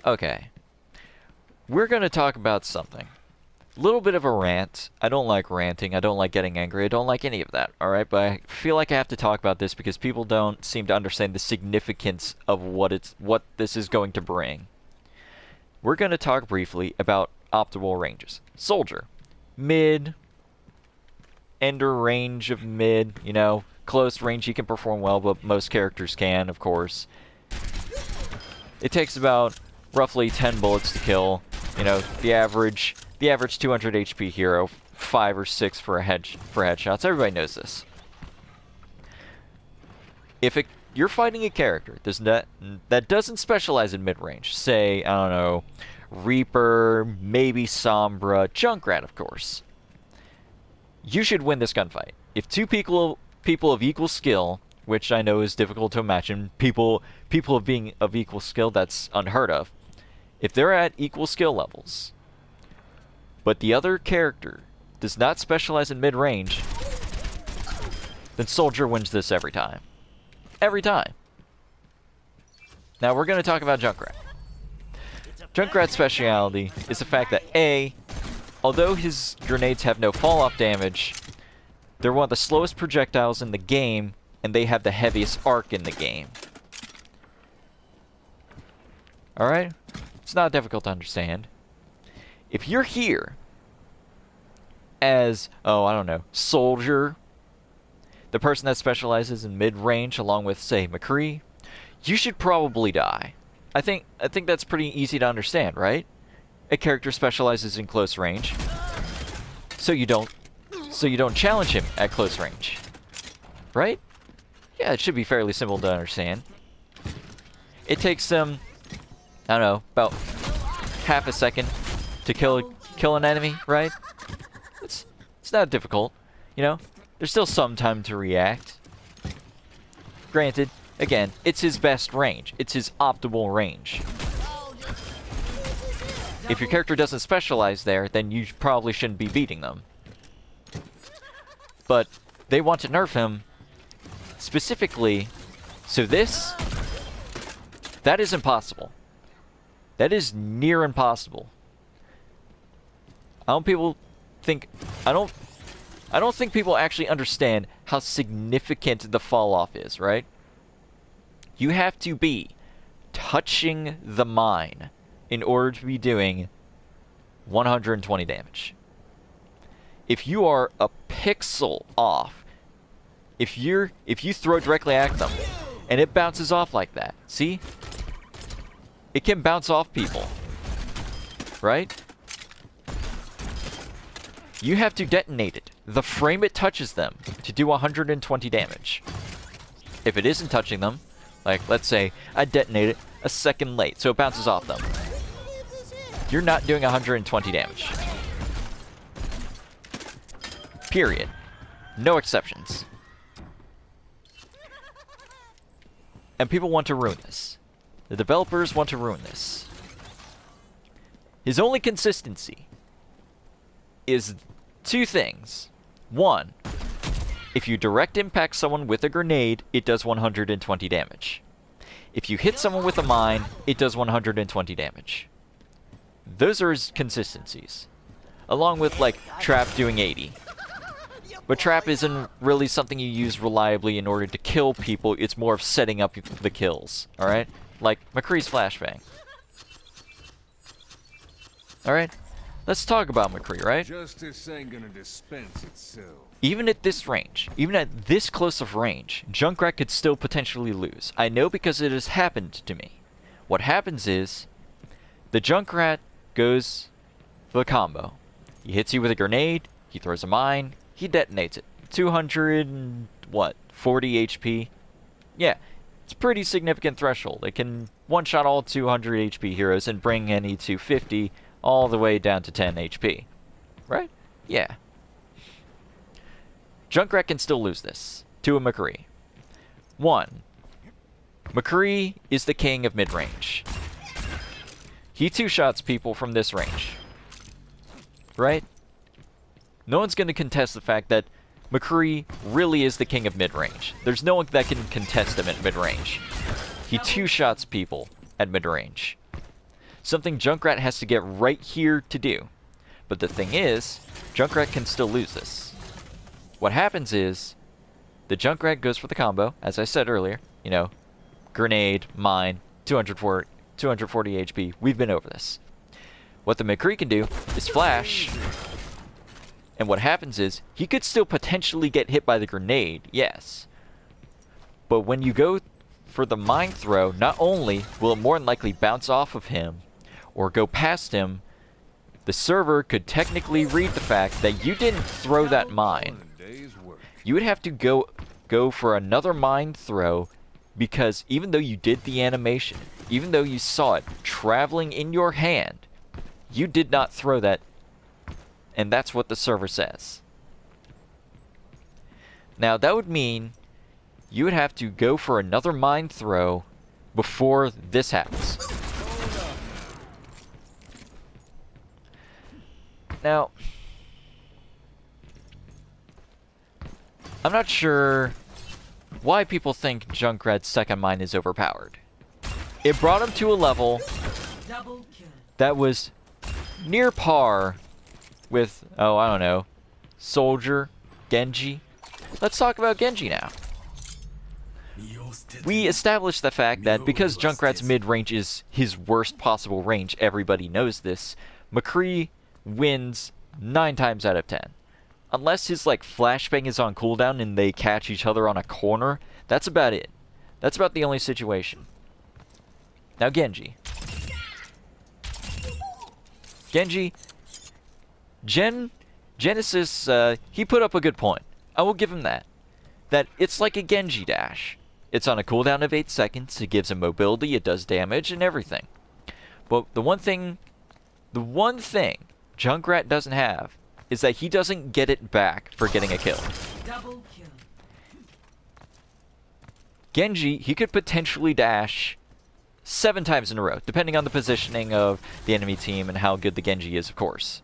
Okay. We're going to talk about something. A little bit of a rant. I don't like ranting. I don't like getting angry. I don't like any of that. Alright? But I feel like I have to talk about this because people don't seem to understand the significance of what this is going to bring. We're going to talk briefly about optimal ranges. Soldier. Mid. Ender range of mid. You know, close range you can perform well, but most characters can, of course. It takes about roughly 10 bullets to kill. You know, the average 200 HP hero, 5 or 6 for headshots. Everybody knows this. If you're fighting a character that doesn't specialize in mid-range, say, I don't know, Reaper, maybe Sombra, Junkrat, of course, you should win this gunfight. If two people of equal skill, which I know is difficult to imagine, people being of equal skill, that's unheard of. If they're at equal skill levels, but the other character does not specialize in mid-range, then Soldier wins this every time. Every time. Now we're going to talk about Junkrat. Junkrat's speciality is the fact that A, although his grenades have no fall-off damage, they're one of the slowest projectiles in the game, and they have the heaviest arc in the game. Alright? It's not difficult to understand. If you're here as, oh, I don't know, Soldier, the person that specializes in mid-range along with, say, McCree, you should probably die. I think that's pretty easy to understand, right? A character specializes in close range, so you don't challenge him at close range. Right? Yeah, it should be fairly simple to understand. It takes them, I don't know, about half a second to kill an enemy, right? It's not difficult, you know? There's still some time to react. Granted, again, it's his best range. It's his optimal range. If your character doesn't specialize there, then you probably shouldn't be beating them. But they want to nerf him specifically, so that is impossible. That is near impossible. I don't think people actually understand how significant the fall off is, right? You have to be touching the mine in order to be doing 120 damage. If you are a pixel off, if you throw directly at them and it bounces off like that, see? It can bounce off people, right? You have to detonate it the frame it touches them to do 120 damage. If it isn't touching them, like let's say I detonate it a second late, so it bounces off them, you're not doing 120 damage. Period. No exceptions. And people want to ruin this. The developers want to ruin this. His only consistency is two things. One, if you direct impact someone with a grenade, it does 120 damage. If you hit someone with a mine, it does 120 damage. Those are his consistencies. Along with, like, Trap doing 80. But Trap isn't really something you use reliably in order to kill people, it's more of setting up the kills, alright? Like McCree's flashbang. Alright? Let's talk about McCree, right? Justice ain't gonna dispense itself. Even at this range, even at this close of range, Junkrat could still potentially lose. I know because it has happened to me. What happens is, the Junkrat goes for the combo. He hits you with a grenade, he throws a mine, he detonates it. 240 HP. Yeah, it's a pretty significant threshold. It can one-shot all 200 HP heroes and bring any 250 all the way down to 10 HP. Right? Yeah. Junkrat can still lose this to a McCree. One, McCree is the king of mid-range. He two-shots people from this range. Right? No one's going to contest the fact that McCree really is the king of mid-range. There's no one that can contest him at mid-range. He two-shots people at mid-range. something Junkrat has to get right here to do. But the thing is, Junkrat can still lose this. What happens is, the Junkrat goes for the combo, as I said earlier. You know, grenade, mine, 240 HP. We've been over this. What the McCree can do is flash. And what happens is, he could still potentially get hit by the grenade, yes. But when you go for the mine throw, not only will it more than likely bounce off of him, or go past him, the server could technically read the fact that you didn't throw that mine. You would have to go for another mine throw, because even though you did the animation, even though you saw it traveling in your hand, you did not throw that. And that's what the server says. Now that would mean you would have to go for another mine throw before this happens. Now, I'm not sure why people think Junkrat's second mine is overpowered. It brought him to a level that was near par with, oh, I don't know, Soldier, Genji. Let's talk about Genji now. We established the fact that because Junkrat's mid-range is his worst possible range, everybody knows this, McCree wins 9 times out of 10. Unless his, like, flashbang is on cooldown and they catch each other on a corner, that's about it. That's about the only situation. Now Genji. Genesis, he put up a good point. I will give him that. That it's like a Genji dash. It's on a cooldown of 8 seconds, it gives him mobility, it does damage, and everything. But the one thing Junkrat doesn't have is that he doesn't get it back for getting a kill. Double kill. Genji, he could potentially dash 7 times in a row, depending on the positioning of the enemy team and how good the Genji is, of course.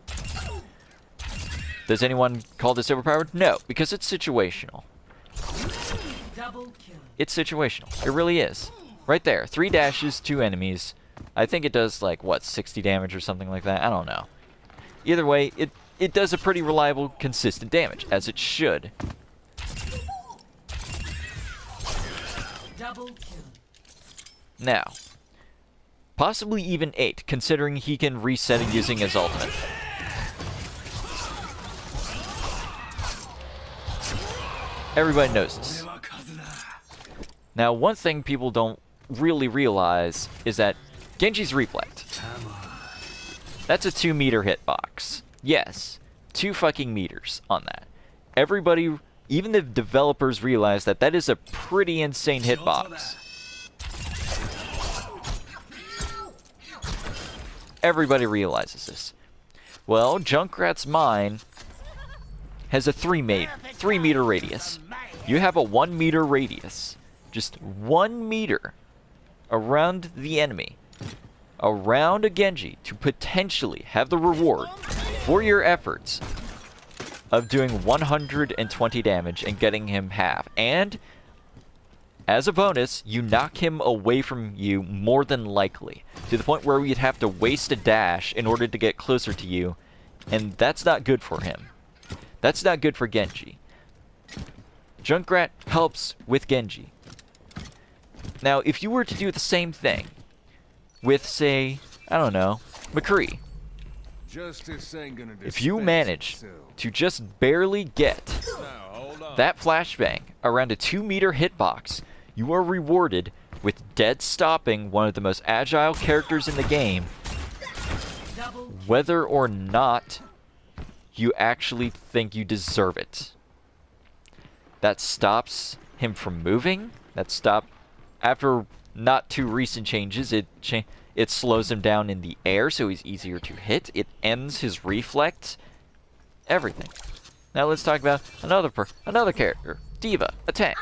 Does anyone call this overpowered? No, because it's situational. Double kill. It's situational. It really is. Right there. 3 dashes, 2 enemies. I think it does, like, what, 60 damage or something like that? I don't know. Either way, it does a pretty reliable, consistent damage, as it should. Double kill. Now, possibly even 8, considering he can reset it using his ultimate. Everybody knows this. Now, one thing people don't really realize is that Genji's reflect. That's a 2-meter hitbox. Yes, 2 fucking meters on that. Everybody, even the developers, realize that that is a pretty insane hitbox. Everybody realizes this. Well, Junkrat's mine has a 3-meter radius. You have a 1-meter radius. Just 1 meter around the enemy, around a Genji, to potentially have the reward for your efforts of doing 120 damage and getting him half. And, as a bonus, you knock him away from you more than likely, to the point where we'd have to waste a dash in order to get closer to you, and that's not good for him. That's not good for Genji. Junkrat helps with Genji. Now, if you were to do the same thing with, say, I don't know, McCree. If you manage to just barely get that flashbang around a 2-meter hitbox, you are rewarded with dead stopping one of the most agile characters in the game, whether or not you actually think you deserve it. That stops him from moving. That stops, after not too recent changes, it slows him down in the air so he's easier to hit. It ends his reflect. Everything. Now let's talk about another character, D.Va, a tank.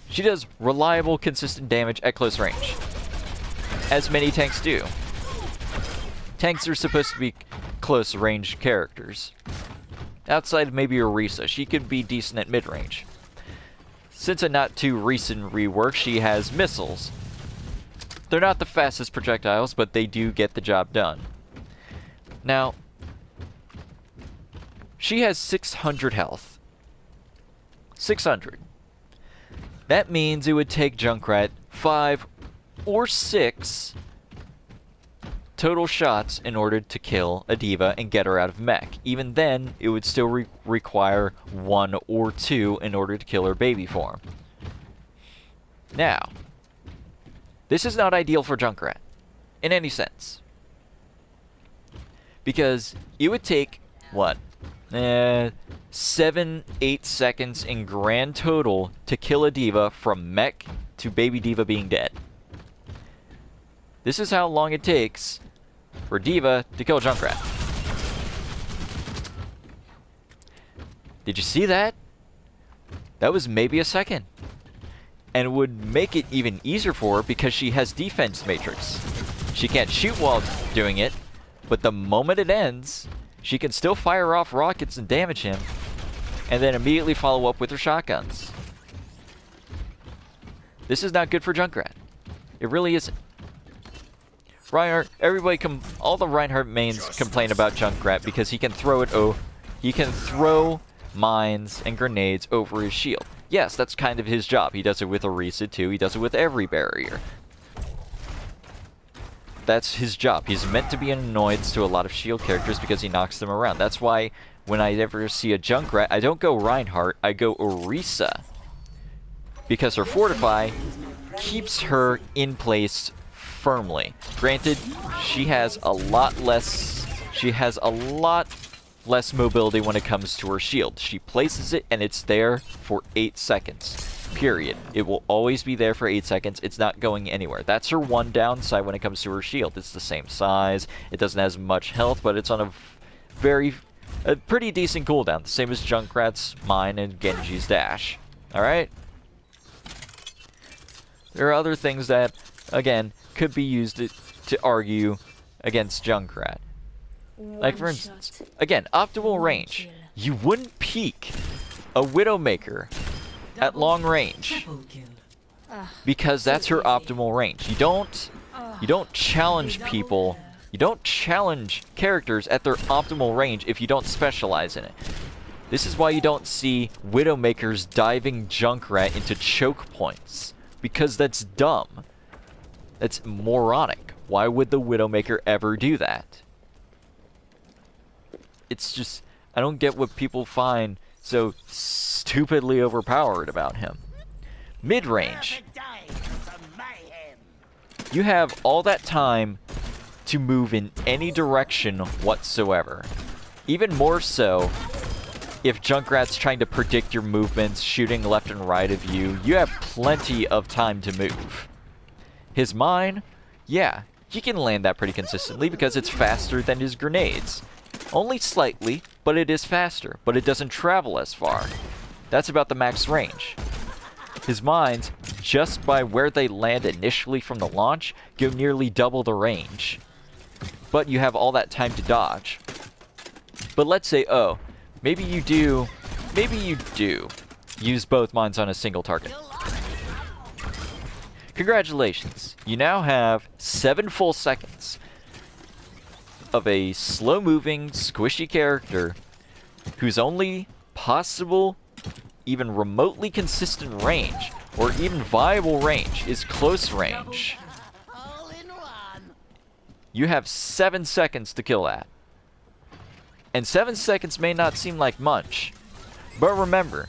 She does reliable, consistent damage at close range, as many tanks do. Tanks are supposed to be close range characters. Outside of maybe Orisa, she could be decent at mid-range. Since a not too recent rework, she has missiles. They're not the fastest projectiles, but they do get the job done. Now, she has 600 health. 600. That means it would take Junkrat 5 or 6 total shots in order to kill a diva and get her out of mech. Even then, it would still require 1 or 2 in order to kill her baby form. Now, this is not ideal for Junkrat, in any sense. Because it would take, what? 7-8 seconds in grand total to kill a diva from mech to baby diva being dead. This is how long it takes for diva to kill Junkrat. Did you see that? That was maybe a second. And it would make it even easier for her because she has defense matrix. She can't shoot while doing it, but the moment it ends, she can still fire off rockets and damage him, and then immediately follow up with her shotguns. This is not good for Junkrat. It really isn't. Reinhardt, all the Reinhardt mains complain about Junkrat because he can throw he can throw mines and grenades over his shield. Yes, that's kind of his job. He does it with Orisa too. He does it with every barrier. That's his job. He's meant to be an annoyance to a lot of shield characters because he knocks them around. That's why when I ever see a Junkrat, I don't go Reinhardt, I go Orisa. Because her Fortify keeps her in place firmly. Granted, she has a lot less mobility when it comes to her shield. She places it and it's there for 8 seconds. Period. It will always be there for 8 seconds. It's not going anywhere. That's her one downside when it comes to her shield. It's the same size. It doesn't have as much health, but it's on a pretty decent cooldown. The same as Junkrat's mine and Genji's dash. Alright? There are other things that, again, could be used to argue against Junkrat. Like, for instance, again, optimal range. You wouldn't peek a Widowmaker at long range because that's her optimal range. You don't challenge people. You don't challenge characters at their optimal range if you don't specialize in it. This is why you don't see Widowmakers diving Junkrat into choke points, because that's dumb. That's moronic. Why would the Widowmaker ever do that? It's just, I don't get what people find so stupidly overpowered about him. Mid-range. You have all that time to move in any direction whatsoever. Even more so if Junkrat's trying to predict your movements, shooting left and right of you. You have plenty of time to move. His mine, yeah, he can land that pretty consistently because it's faster than his grenades. Only slightly, but it is faster, but it doesn't travel as far. That's about the max range. His mines, just by where they land initially from the launch, go nearly double the range. But you have all that time to dodge. But let's say, oh, maybe you do use both mines on a single target. Congratulations, you now have 7 full seconds of a slow-moving, squishy character whose only possible, even remotely consistent range, or even viable range, is close range. You have 7 seconds to kill that. And 7 seconds may not seem like much, but remember,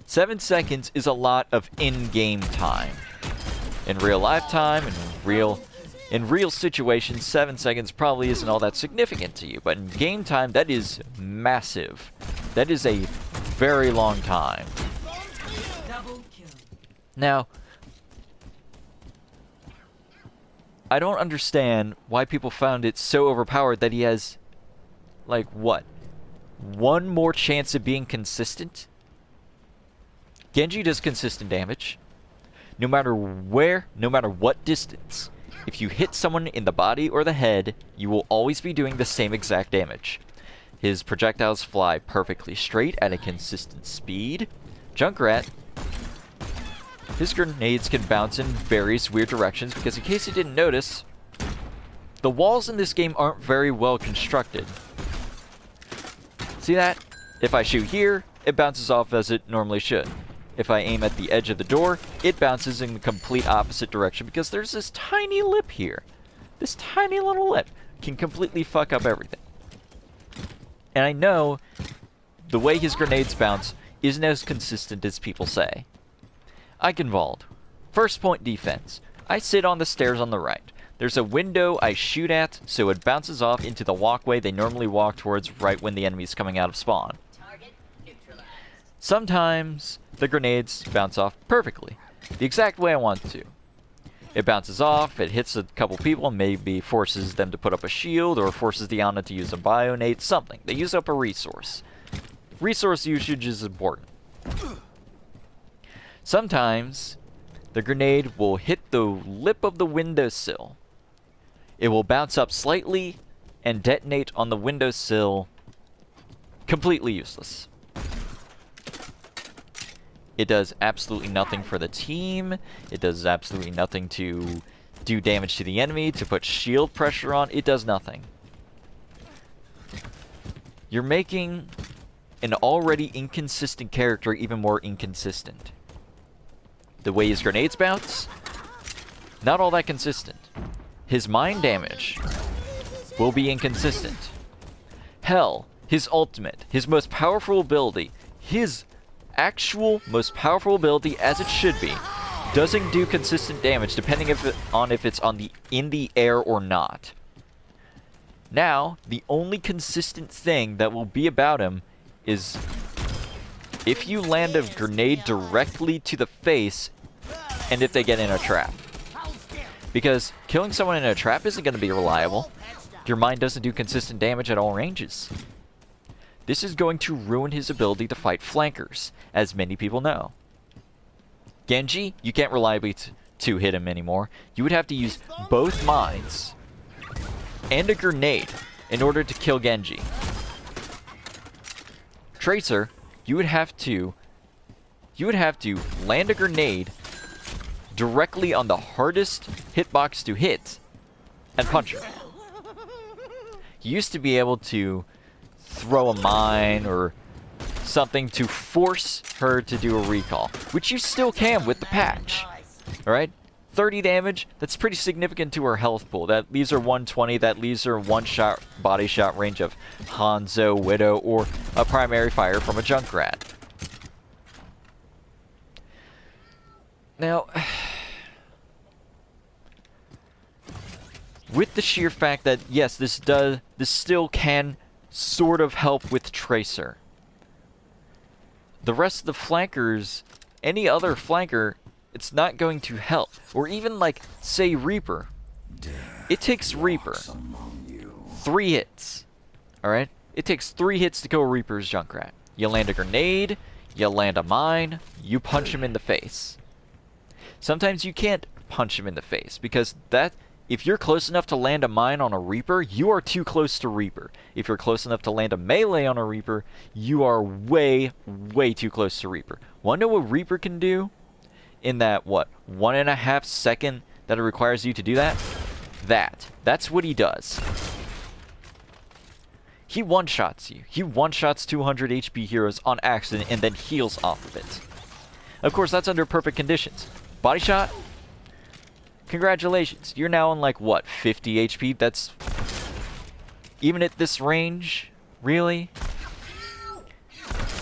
7 seconds is a lot of in-game time. In real life time, in real situations, 7 seconds probably isn't all that significant to you, but in game time, that is massive. That is a very long time. Now, I don't understand why people found it so overpowered that he has, like, what? 1 more chance of being consistent? Genji does consistent damage. No matter where, no matter what distance. If you hit someone in the body or the head, you will always be doing the same exact damage. His projectiles fly perfectly straight at a consistent speed. Junkrat his grenades can bounce in various weird directions because, in case you didn't notice, the walls in this game aren't very well constructed. See that? If I shoot here, it bounces off as it normally should. If I aim at the edge of the door, it bounces in the complete opposite direction because there's this tiny lip here. This tiny little lip can completely fuck up everything. And I know the way his grenades bounce isn't as consistent as people say. Eichenwald. First point defense. I sit on the stairs on the right. There's a window I shoot at, so it bounces off into the walkway they normally walk towards right when the enemy's coming out of spawn. Sometimes the grenades bounce off perfectly, the exact way I want to. It bounces off, it hits a couple people, maybe forces them to put up a shield, or forces the Ana to use a bionate, something. They use up a resource. Resource usage is important. Sometimes the grenade will hit the lip of the windowsill. It will bounce up slightly and detonate on the windowsill. Completely useless. It does absolutely nothing for the team. It does absolutely nothing to do damage to the enemy, to put shield pressure on. It does nothing. You're making an already inconsistent character even more inconsistent. The way his grenades bounce, not all that consistent. His mine damage will be inconsistent. Hell, his ultimate, his most powerful ability, his actual most powerful ability, as it should be, doesn't do consistent damage depending if it's in the air or not. Now, the only consistent thing that will be about him is if you land a grenade directly to the face and if they get in a trap. Because killing someone in a trap isn't going to be reliable. Your mine doesn't do consistent damage at all ranges. This is going to ruin his ability to fight flankers, as many people know. Genji, you can't reliably to hit him anymore. You would have to use both mines and a grenade in order to kill Genji. Tracer, you would have to land a grenade directly on the hardest hitbox to hit and punch her. You used to be able to throw a mine or something to force her to do a recall, which you still can with the patch. Alright? 30 damage, that's pretty significant to her health pool. That leaves her 120, that leaves her one shot body shot range of Hanzo, Widow, or a primary fire from a Junkrat. Now, with the sheer fact that yes, this still can sort of help with Tracer. The rest of the flankers, any other flanker, it's not going to help. Or even like, say, Reaper. It takes Reaper 3 hits. Alright? It takes 3 hits to kill Reaper's Junkrat. You land a grenade, you land a mine, you punch him in the face. Sometimes you can't punch him in the face, because if you're close enough to land a mine on a Reaper, you are too close to Reaper. If you're close enough to land a melee on a Reaper, you are way, way too close to Reaper. Wanna know what Reaper can do in that, 1.5 second that it requires you to do that? That's what he does. He one-shots you. He one-shots 200 HP heroes on accident and then heals off of it. Of course, that's under perfect conditions. Body shot? Congratulations. You're now on like, 50 HP? That's... even at this range? Really?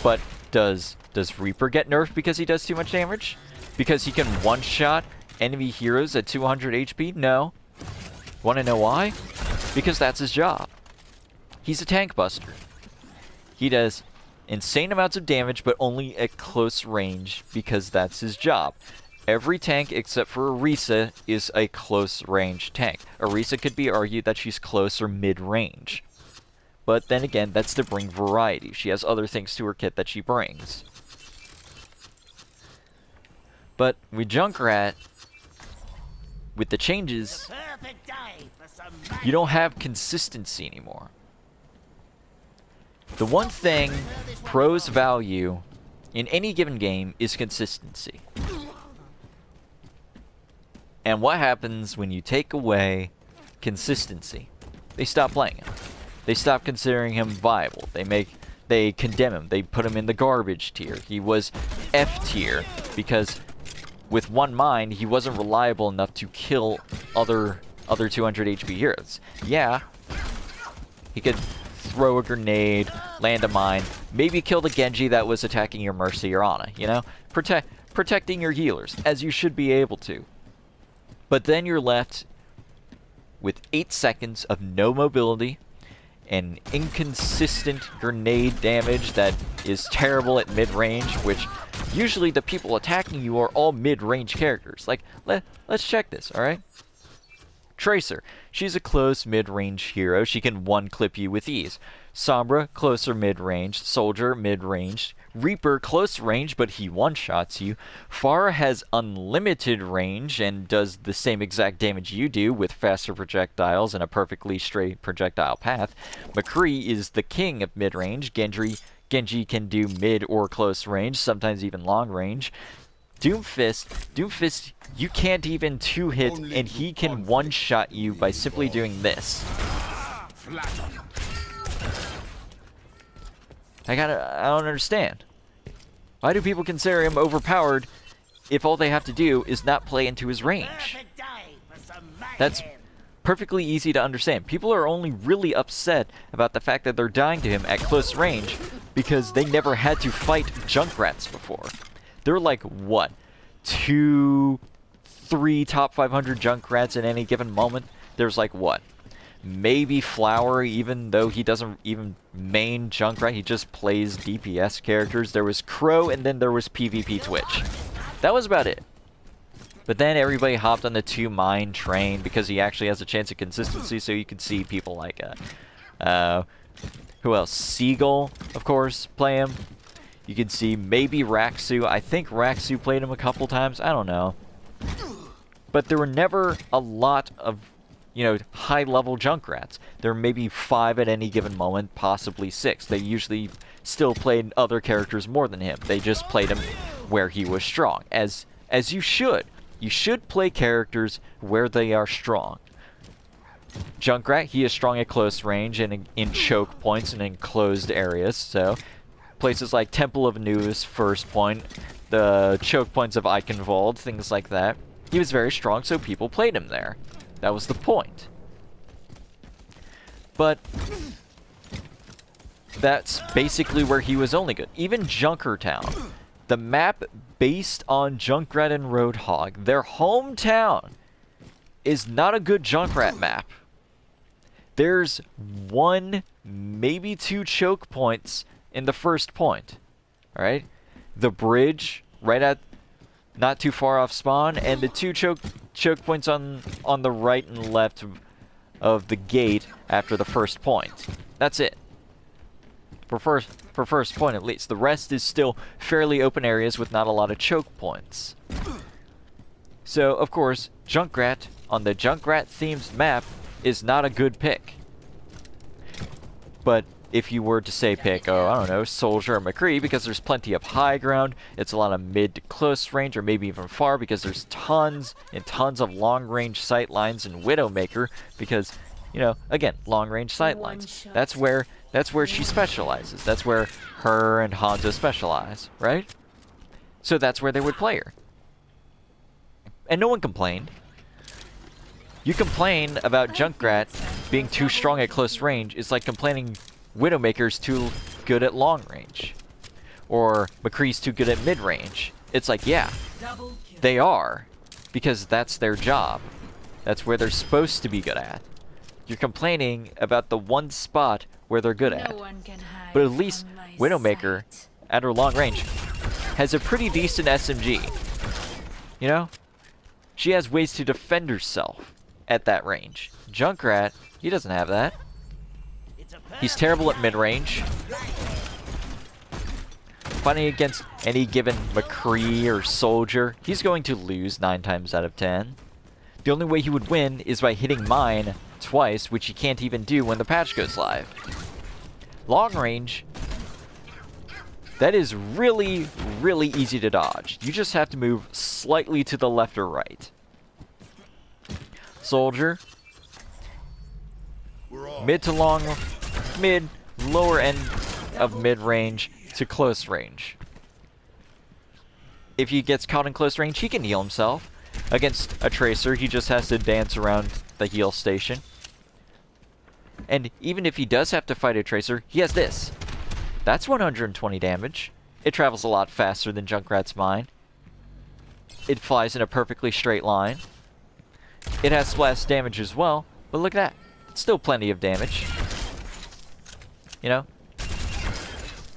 But does Reaper get nerfed because he does too much damage? Because he can one-shot enemy heroes at 200 HP? No. Wanna know why? Because that's his job. He's a tank buster. He does insane amounts of damage, but only at close range, because that's his job. Every tank except for Orisa is a close range tank. Orisa could be argued that she's close or mid-range. But then again, that's to bring variety. She has other things to her kit that she brings. But with Junkrat, with the changes, you don't have consistency anymore. The one thing pros value in any given game is consistency. And what happens when you take away consistency? They stop playing him. They stop considering him viable. They condemn him. They put him in the garbage tier. He was F tier because with one mind, he wasn't reliable enough to kill other 200 HP heroes. Yeah, he could throw a grenade, land a mine, maybe kill the Genji that was attacking your Mercy or Ana, you know? Protecting your healers, as you should be able to. But then you're left with 8 seconds of no mobility, and inconsistent grenade damage that is terrible at mid-range, which usually the people attacking you are all mid-range characters. Like, let's check this, alright? Tracer. She's a close mid-range hero. She can one-clip you with ease. Sombra, closer mid-range. Soldier, mid-range. Reaper, close range, but he one-shots you. Pharah has unlimited range and does the same exact damage you do with faster projectiles and a perfectly straight projectile path. McCree is the king of mid-range. Genji can do mid or close range, sometimes even long range. Doomfist, you can't even two-hit, and he can one-shot you by simply doing this. I don't understand. Why do people consider him overpowered if all they have to do is not play into his range? That's perfectly easy to understand. People are only really upset about the fact that they're dying to him at close range because they never had to fight Junkrats before. There were like, what, 2, 3 top 500 Junkrats at any given moment? There's like, what, maybe Flower, even though he doesn't even main Junkrat, he just plays DPS characters. There was Crow, and then there was PvP Twitch. That was about it. But then everybody hopped on the 2 mine train because he actually has a chance of consistency, so you could see people like, who else? Seagull, of course, play him. You could see maybe Raksu. I think Raksu played him a couple times. I don't know. But there were never a lot of, you know, high-level Junkrats. There were maybe 5 at any given moment, possibly 6. They usually still played other characters more than him. They just played him where he was strong, as you should. You should play characters where they are strong. Junkrat, he is strong at close range and in choke points and in closed areas, so places like Temple of News, First Point, the choke points of Eichenwald, things like that. He was very strong, so people played him there. That was the point. But that's basically where he was only good. Even Junkertown, the map based on Junkrat and Roadhog, their hometown, is not a good Junkrat map. There's 1, maybe 2 choke points in the first point. Alright? The bridge, right at, not too far off spawn, and the 2 choke points on the right and left of the gate after the first point. That's it. For first point at least. The rest is still fairly open areas with not a lot of choke points. So, of course, Junkrat on the Junkrat-themed map is not a good pick. But if you were to say pick, oh, I don't know, Soldier or McCree, because there's plenty of high ground, it's a lot of mid to close range, or maybe even far, because there's tons and tons of long-range sight lines in Widowmaker, because, you know, again, long-range sight lines. That's where she specializes. That's where her and Hanzo specialize, right? So that's where they would play her. And no one complained. You complain about Junkrat being too strong at close range, it's like complaining Widowmaker's too good at long range. Or McCree's too good at mid range. It's like, yeah, they are. Because that's their job. That's where they're supposed to be good at. You're complaining about the one spot where they're good at. But at least Widowmaker, at her long range, has a pretty decent SMG. You know? She has ways to defend herself at that range. Junkrat, he doesn't have that. He's terrible at mid-range. Fighting against any given McCree or Soldier, he's going to lose 9 times out of 10. The only way he would win is by hitting mine twice, which he can't even do when the patch goes live. Long range, that is really, really easy to dodge. You just have to move slightly to the left or right. soldier. We're all Mid to long, lower end of mid-range to close range. If he gets caught in close range, he can heal himself. Against a Tracer, he just has to dance around the heal station. And even if he does have to fight a Tracer, he has this. That's 120 damage. It travels a lot faster than Junkrat's mine. It flies in a perfectly straight line. It has splash damage as well, but look at that. It's still plenty of damage. You know?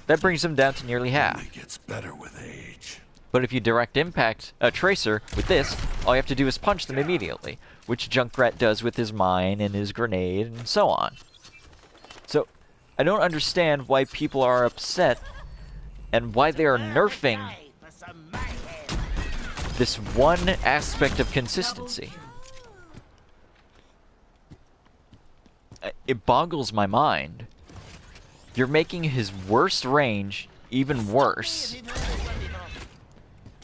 That brings him down to nearly half. It gets better with age. But if you direct impact a Tracer with this, all you have to do is punch them immediately, which Junkrat does with his mine and his grenade and so on. So, I don't understand why people are upset and why they are nerfing this one aspect of consistency. It boggles my mind. You're making his worst range even worse.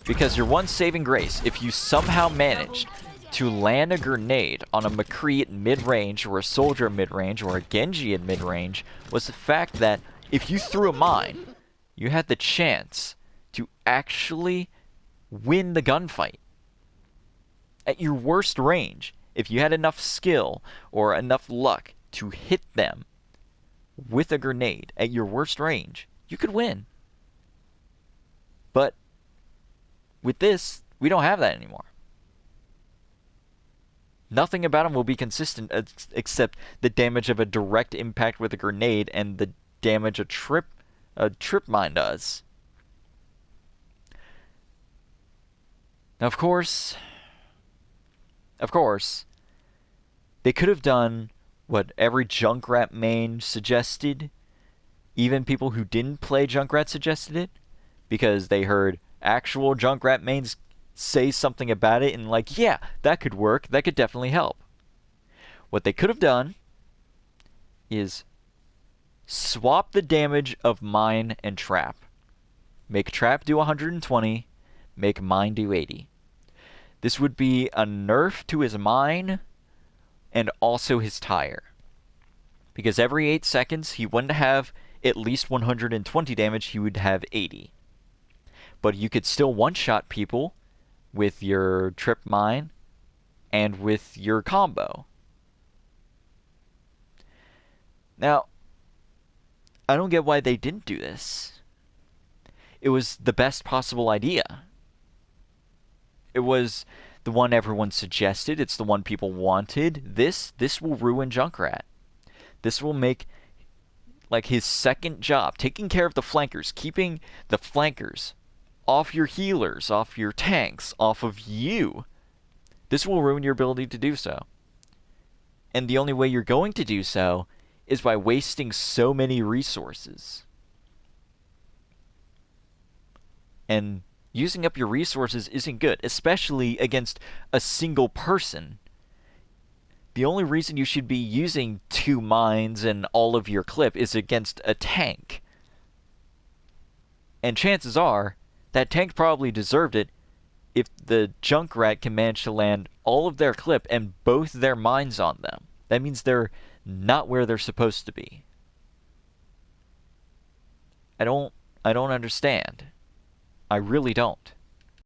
Because your one saving grace, if you somehow managed to land a grenade on a McCree at mid-range, or a soldier at mid-range, or a Genji at mid-range, was the fact that if you threw a mine, you had the chance to actually win the gunfight. At your worst range, if you had enough skill or enough luck to hit them with a grenade at your worst range, you could win. But with this, we don't have that anymore. Nothing about him will be consistent except the damage of a direct impact with a grenade and the damage a trip mine does. Now, of course, they could have done what every Junkrat main suggested. Even people who didn't play Junkrat suggested it, because they heard actual Junkrat mains say something about it and like, yeah, that could work, that could definitely help. What they could have done is swap the damage of mine and trap. Make trap do 120, make mine do 80. This would be a nerf to his mine and also his tire. Because every 8 seconds he wouldn't have at least 120 damage, he would have 80. But you could still one-shot people with your trip mine and with your combo. Now, I don't get why they didn't do this. It was the best possible idea. It was the one everyone suggested. It's the one people wanted. This will ruin Junkrat. This will make like his second job, taking care of the flankers, keeping the flankers off your healers, off your tanks, off of you. This will ruin your ability to do so. And the only way you're going to do so is by wasting so many resources. And using up your resources isn't good, especially against a single person. The only reason you should be using 2 mines and all of your clip is against a tank. And chances are, that tank probably deserved it if the Junkrat can manage to land all of their clip and both their mines on them. That means they're not where they're supposed to be. I don't understand. I really don't.